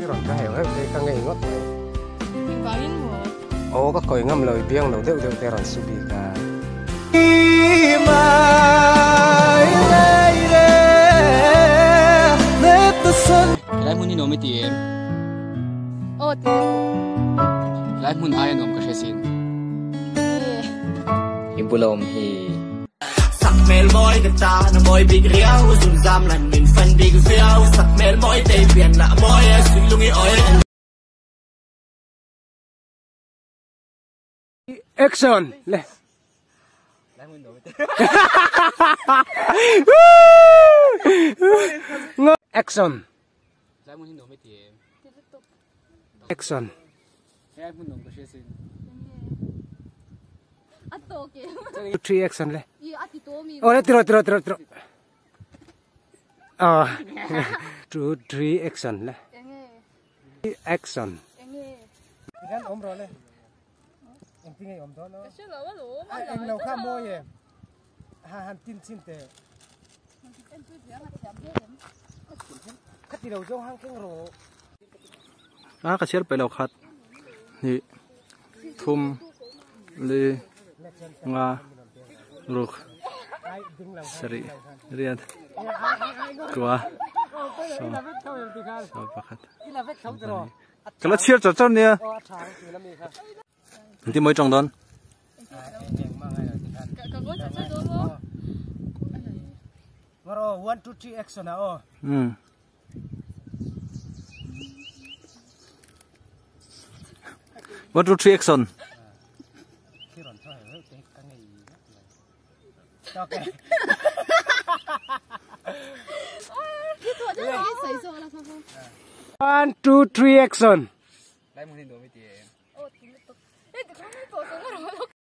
cái ròn cái hẻo hết cái nghề ngót này vào in một ô các còi ngâm lời biếng đầu đều tè ròn su bì cả lại muốn đi nấu mấy tiền ô tiền lại muốn ai nấu cái gì im bù lồng thì sắc mel môi cái cha nó môi bị riêu dùng giam lần mình phân bị phiêu sắc mel môi tây biển là môi suy lung ý ơi action lên action lại muốn đi nấu mấy tiền action lại muốn nấu cái gì three action lên ô oh tiro two three action lên action gan ôm rồi lên em tin ngay ôm đó nó em lâu khá môi em han tin xin tệ khát đi đầu dâu hang keng rổ cái chiếc bể lọc khát thì thum li nga ruk seri riad tua so pakhat kalau chiếc cho cháu nè thì mới trồng đón ngaro 1 2 3 action à ô 1 2 3 action okay 1 2 3 action lại muốn đi nấu mấy tiền